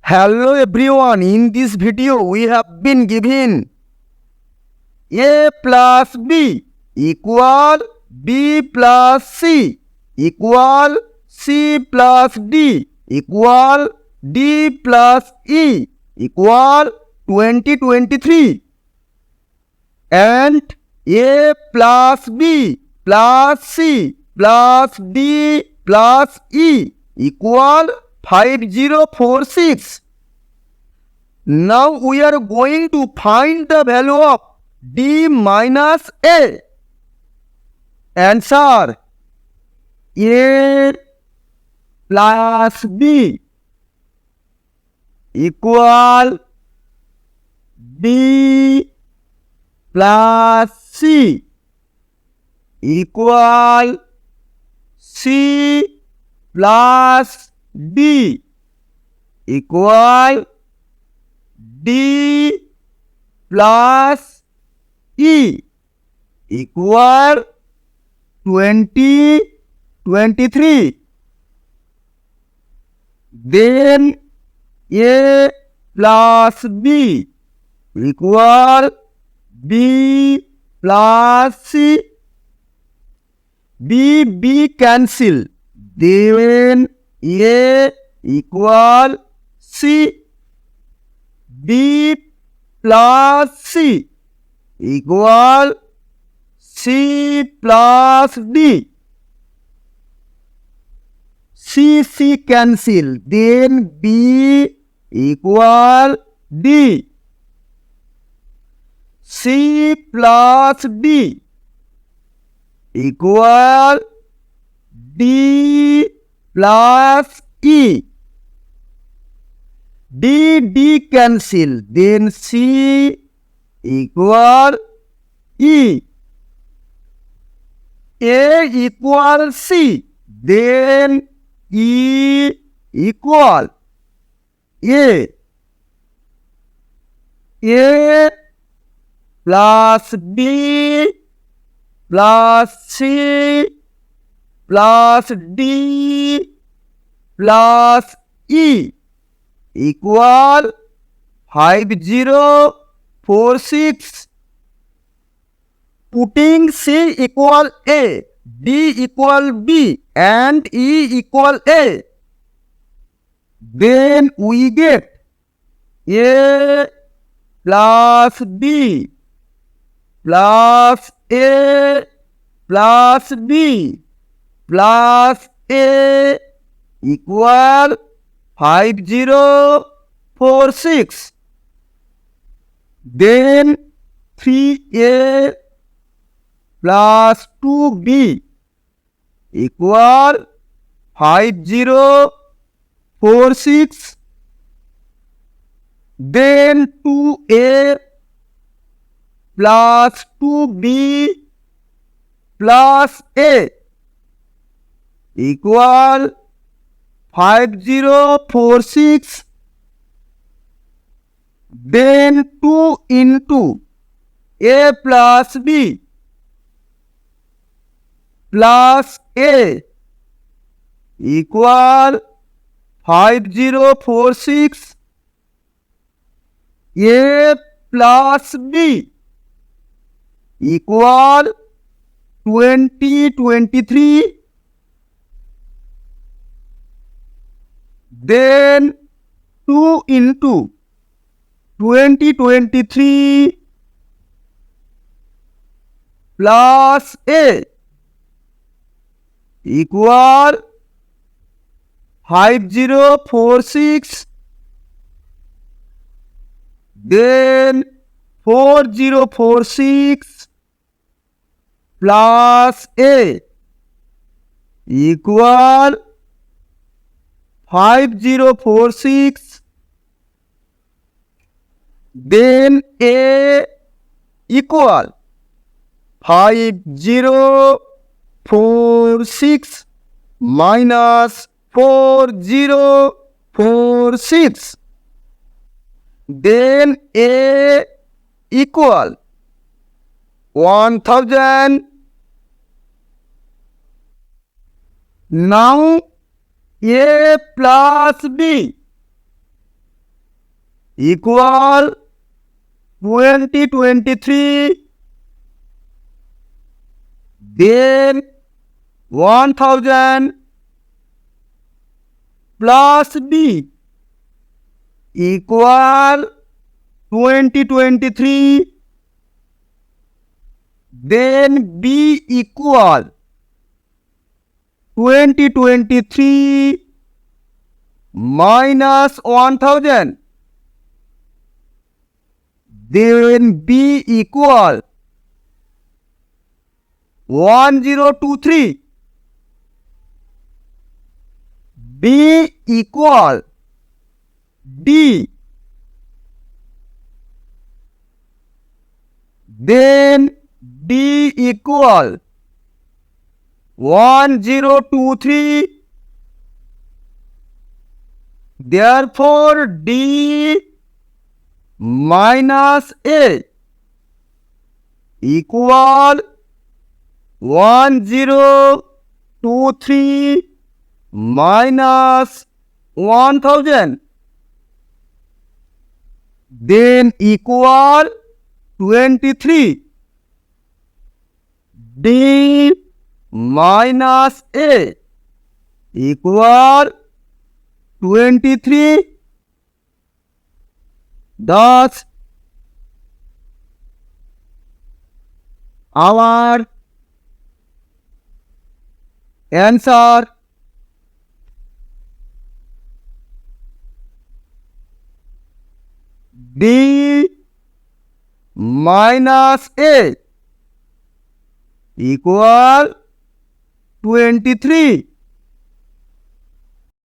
Hello everyone, in this video we have been given a plus b equal b plus c equal c plus d equal d plus e equal 2023 and a plus b plus c plus d plus e equal 5046. Now we are going to find the value of d minus a. Answer: a plus b equal b plus c equal c plus d equal d plus e equal 2023. Then a plus b equal b plus c. B cancel. Then a equal c. b plus c equal c plus d. C cancel. Then b equal d. c plus d equal d plus e. D cancel. Then c equal e. A equal c. Then e equal a. A plus b plus c plus d plus e equal 5046. Putting c equal a, d equal b and e equal a, then we get a plus b plus a plus b plus a equal 5046. Then 3a plus 2b equal 5046. Then 2a plus 2b plus a equal 5046. Then 2 into a plus b plus a equal 5046. A plus b equal 2023. Then 2 into 2023 plus a equal 5046. Then 4046 plus a equal 5046. Then a equal 5046 minus 4046. Then a equal 1000. Now a plus b equal 2023, then 1000 plus b equal 2023, then b equal 2023 minus 1000, then b equal 1023, b equal d, then d equal 1023, therefore d minus a equal 1023 minus 1000, then equal 23, d minus a equal 23. Thus, our answer d minus a equal 23.